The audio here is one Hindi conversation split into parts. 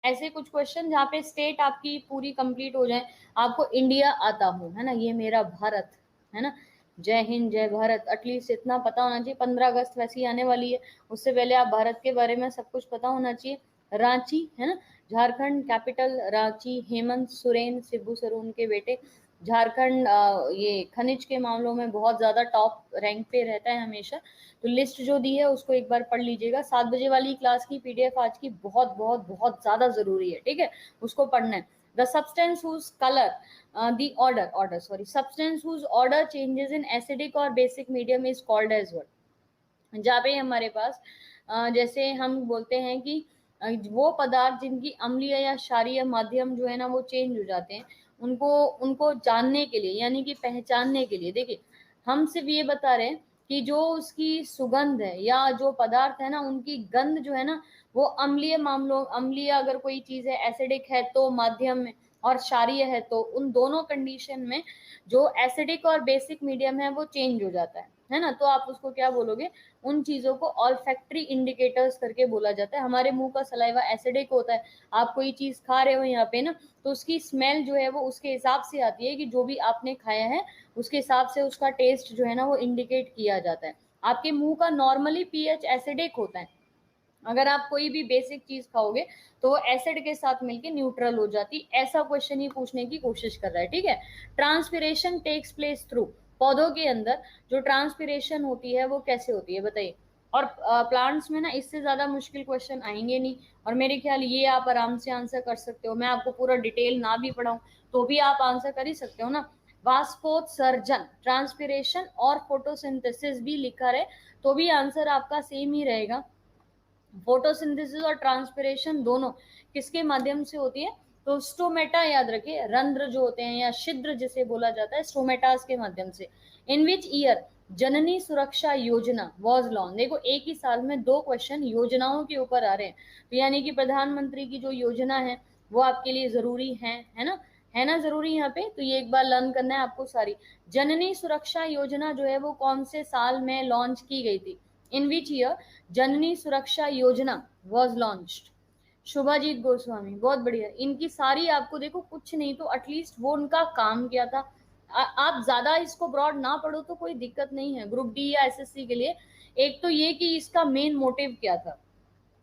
ऐसे कुछ क्वेश्चन जहाँ पे स्टेट आपकी पूरी कंप्लीट हो जाए, आपको इंडिया आता हो, है ना, ये मेरा भारत, है ना, जय हिंद जय भारत, एटलीस्ट इतना पता होना चाहिए। 15 अगस्त वैसे ही आने वाली है, उससे पहले आप भारत के बारे में सब कुछ पता होना चाहिए। रांची, है ना, झारखंड कैपिटल रांची, हेमंत सोरेन शिबू सोरेन के बेटे। झारखंड ये खनिज के मामलों में बहुत ज्यादा टॉप रैंक पे रहता है हमेशा। तो लिस्ट जो दी है उसको एक बार पढ़ लीजिएगा। 7 बजे वाली क्लास की पीडीएफ आज की बहुत बहुत बहुत ज्यादा जरूरी है, ठीक है, उसको पढ़ना है। The substance whose colour the order sorry substance whose order changes in acidic और basic medium is called as what. जहाँ पे हमारे पास जैसे हम बोलते हैं कि वो पदार्थ जिनकी अम्लीय या क्षारीय माध्यम जो है ना वो चेंज हो जाते हैं, उनको उनको जानने के लिए, यानी कि पहचानने के लिए, देखिए हम सिर्फ ये बता रहे हैं कि जो उसकी सुगंध है या जो पदार्थ है ना उनकी गंध जो है ना वो अम्लीय मामलों, अम्लीय अगर कोई चीज है, एसिडिक है तो माध्यम में, और क्षारीय है तो, उन दोनों कंडीशन में जो एसिडिक और बेसिक मीडियम है वो चेंज हो जाता है ना। तो आप उसको क्या बोलोगे, उन चीजों को ऑल्फैक्टरी इंडिकेटर्स करके बोला जाता है। हमारे मुंह का सलाइवा एसिडिक होता है, आप कोई चीज खा रहे हो यहाँ पे ना, तो उसकी स्मेल जो है वो उसके हिसाब से आती है कि जो भी आपने खाया है उसके हिसाब से उसका टेस्ट जो है ना वो इंडिकेट किया जाता है। आपके मुंह का नॉर्मली पीएच एसिडिक होता है, अगर आप कोई भी बेसिक चीज खाओगे तो वो एसिड के साथ मिलके न्यूट्रल हो जाती। ऐसा क्वेश्चन ही पूछने की कोशिश कर रहा है, ठीक है। ट्रांसपिरेशन टेक्स प्लेस थ्रू, पौधों के अंदर जो ट्रांसपिरेशन होती है वो कैसे होती है बताइए। और प्लांट्स में ना इससे ज्यादा मुश्किल क्वेश्चन आएंगे नहीं, और मेरे ख्याल ये आप आराम से आंसर कर सकते हो। मैं आपको पूरा डिटेल ना भी पढ़ाऊं तो भी आप आंसर कर ही सकते हो ना। वाष्पोत्सर्जन, ट्रांसपिरेशन और फोटोसिंथेसिस भी लिखा रहे तो भी आंसर आपका सेम ही रहेगा। फोटोसिंथेसिस और ट्रांसपिरेशन दोनों किसके माध्यम से होती है, तो स्टोमेटा, याद रखिए, रंध्र जो होते हैं या छिद्र जिसे बोला जाता है, स्टोमेटास के माध्यम से। इन विच ईयर जननी सुरक्षा योजना वॉज लॉन्च। देखो एक ही साल में दो क्वेश्चन योजनाओं के ऊपर आ रहे हैं, तो यानी कि प्रधानमंत्री की जो योजना है वो आपके लिए जरूरी है ना, है ना जरूरी यहाँ पे। तो ये एक बार लर्न करना है आपको सारी। जननी सुरक्षा योजना जो है वो कौन से साल में लॉन्च की गई थी, इन विच ईयर जननी सुरक्षा योजना वॉज लॉन्च्ड। शुभाजीत गोस्वामी, बहुत बढ़िया। इनकी सारी आपको देखो कुछ नहीं तो एटलीस्ट वो उनका काम क्या था। आप ज्यादा इसको ब्रॉड ना पढ़ो तो कोई दिक्कत नहीं है ग्रुप डी या एसएससी के लिए। एक तो ये कि इसका मेन मोटिव क्या था,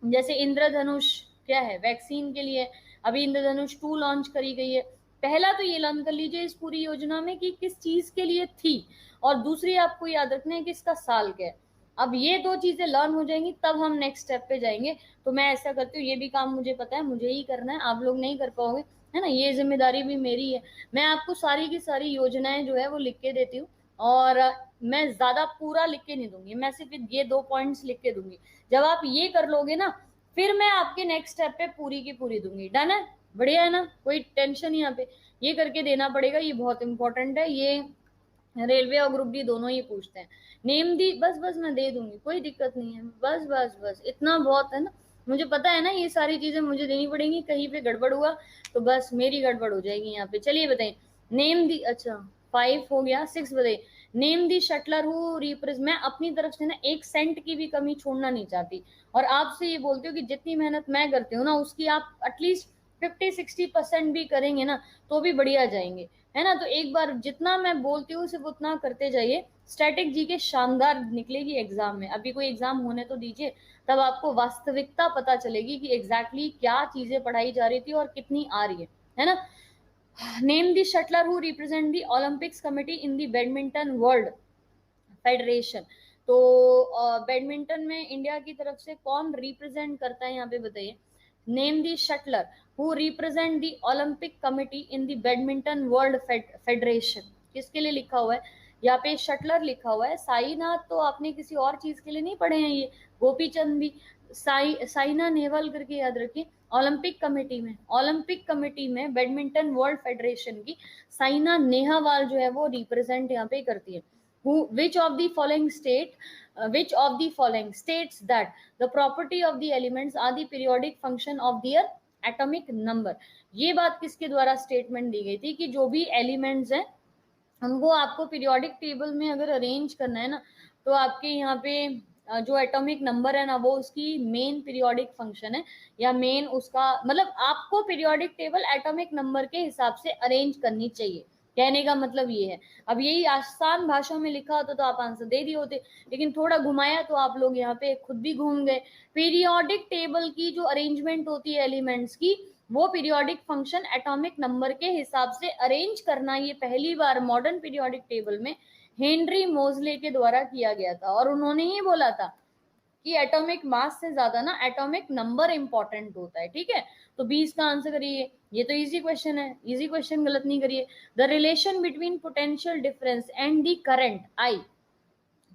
जैसे इंद्रधनुष क्या है, वैक्सीन के लिए। अभी इंद्रधनुष 2 लॉन्च करी गई है। पहला तो ये लर्न कर लीजिए इस पूरी योजना में कि किस चीज के लिए थी, और दूसरी आपको याद रखना है कि इसका साल क्या है। अब ये दो चीजें लर्न हो जाएंगी तब हम नेक्स्ट स्टेप पे जाएंगे। तो मैं ऐसा करती हूँ, ये भी काम मुझे पता है मुझे ही करना है, आप लोग नहीं कर पाओगे, है ना, ये जिम्मेदारी भी मेरी है। मैं आपको सारी की सारी योजनाएं जो है वो लिख के देती हूँ, और मैं ज्यादा पूरा लिख के नहीं दूंगी, मैं सिर्फ ये 2 पॉइंट्स लिख के दूंगी। जब आप ये कर लोगे ना फिर मैं आपके नेक्स्ट स्टेप पे पूरी की पूरी दूंगी। डन है, बढ़िया है ना, कोई टेंशन यहाँ पे। ये करके देना पड़ेगा, ये बहुत इंपॉर्टेंट है, ये रेलवे और ग्रुप डी दोनों ही पूछते हैं। नेम दी, बस बस मैं दे दूंगी, कोई दिक्कत नहीं है, बस बस बस इतना बहुत है ना। मुझे पता है ना ये सारी चीजें मुझे देनी पड़ेंगी, कहीं पे गड़बड़ हुआ तो बस मेरी गड़बड़ हो जाएगी यहाँ पे। चलिए बताइए, नेम दी, अच्छा 5 हो गया, 6 बताइए। Name the shuttler who represent, मैं अपनी तरफ से ना 1 सेंट की भी कमी छोड़ना नहीं चाहती, और आपसे ये बोलती हूँ कि जितनी मेहनत मैं करती हूँ ना उसकी आप एटलीस्ट 50-60% भी करेंगे ना तो भी बढ़िया जाएंगे, है ना। तो एक बार जितना मैं बोलती हूँ सिर्फ उतना करते जाइए। स्टैटिक जी के शानदार निकलेगी एग्जाम में, अभी कोई एग्जाम होने तो दीजिए, तब आपको वास्तविकता पता चलेगी कि एग्जैक्टली क्या चीजें पढ़ाई जा रही थी और कितनी आ रही है ना। Name the shuttler who represent the Olympics committee in the badminton world federation. तो बैडमिंटन में इंडिया की तरफ से कौन रिप्रेजेंट करता है यहाँ पे बताइए। Name the shuttler who represent the Olympic committee in the badminton world federation, किसके लिए लिखा हुआ है यहाँ पे शटलर लिखा हुआ है। साईनाथ तो आपने किसी और चीज के लिए नहीं पढ़े हैं, ये गोपीचंद भी। साइना नेहवाल करके याद रखिए। ओलंपिक कमेटी में बैडमिंटन वर्ल्ड फेडरेशन की साइना नेहवाल जो है वो रिप्रेजेंट यहाँ पे करती है। which of the following states that the property of the elements are the periodic function of their atomic number। ये बात किसके द्वारा स्टेटमेंट दी गई थी कि जो भी एलिमेंट्स हैं उनको आपको पीरियोडिक टेबल में अगर अरेंज करना है ना तो आपके यहाँ पे जो एटॉमिक नंबर है ना वो उसकी मेन पीरियोडिक फंक्शन है, या मेन उसका मतलब आपको पीरियोडिक टेबल एटॉमिक नंबर के हिसाब से अरेंज करनी चाहिए, कहने का मतलब ये है। अब यही आसान भाषा में लिखा होता तो आप आंसर दे दिए होते, लेकिन थोड़ा घुमाया तो आप लोग यहाँ पे खुद भी घूम गए। पीरियोडिक टेबल की जो अरेंजमेंट होती है एलिमेंट्स की, वो पीरियोडिक फंक्शन एटॉमिक नंबर के हिसाब से अरेंज करना, ये पहली बार मॉडर्न पीरियोडिक टेबल में हेनरी मोजले के द्वारा किया गया था। और उन्होंने ही बोला था कि एटॉमिक मास से ज्यादा ना एटॉमिक नंबर इंपॉर्टेंट होता है। ठीक है, तो 20 का आंसर करिए, ये तो इजी क्वेश्चन है, इजी क्वेश्चन गलत नहीं करिए। The relation between potential difference and the current I,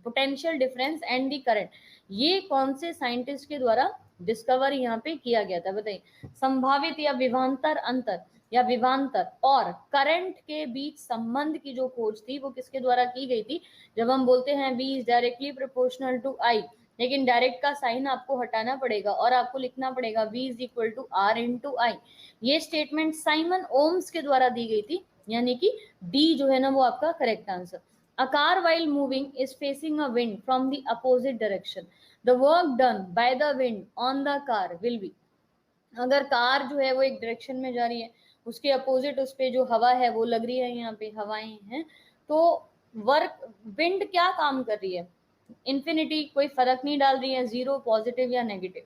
potential difference and the current, ये कौन से साइंटिस्ट के द्वारा डिस्कवर यहाँ पे किया गया था बताइए। संभावित या विभवांतर अंतर या विभवांतर और करंट के बीच संबंध की जो खोज थी वो किसके द्वारा की गई थी। जब हम बोलते हैं V is directly proportional to I, लेकिन डायरेक्ट का साइन आपको हटाना पड़ेगा और आपको लिखना पड़ेगा V is equal to R into I। ये स्टेटमेंट साइमन ओम्स के द्वारा दी गई थी, यानी कि डी जो है ना वो आपका correct answer. A car while moving is facing a wind from the opposite direction. The work done by the wind on the car will be, अगर कार जो है वो एक डायरेक्शन में जा रही है, उसके अपोजिट उस पे जो हवा है वो लग रही है, यहाँ पे हवाएं हैं, तो वर्क विंड क्या काम कर रही है, इन्फिनिटी, कोई फर्क नहीं डाल रही है, जीरो, पॉजिटिव या नेगेटिव,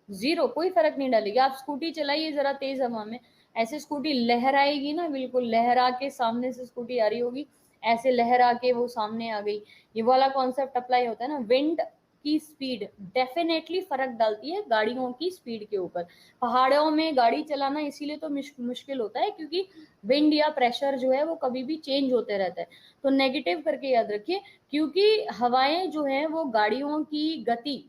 जीरो, कोई फर्क नहीं डालेगी। आप स्कूटी चलाइए जरा तेज हवा में, ऐसे स्कूटी लहराएगी ना, बिल्कुल लहरा के सामने से स्कूटी आ रही होगी, ऐसे लहरा के वो सामने आ गई। ये वाला कॉन्सेप्ट अप्लाई होता है ना। विंड की स्पीड डेफिनेटली फर्क डालती है गाड़ियों की स्पीड के ऊपर। पहाड़ों में गाड़ी चलाना इसीलिए तो मुश्किल होता है क्योंकि विंड या प्रेशर जो है वो कभी भी चेंज होते रहता है। तो नेगेटिव करके याद रखिए, क्योंकि हवाएं जो है वो गाड़ियों की गति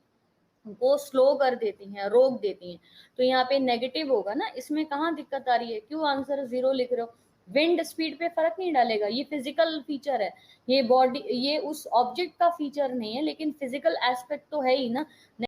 को स्लो कर देती हैं, रोक देती हैं, तो यहाँ पे नेगेटिव होगा ना। इसमें कहाँ दिक्कत आ रही है, क्यों आंसर जीरो लिख रहे हो। विंड स्पीड पे फर्क नहीं डालेगा, ये फिजिकल फीचर है, ये बॉडी, ये उस ऑब्जेक्ट का फीचर नहीं है, लेकिन फिजिकल एस्पेक्ट तो है ही ना।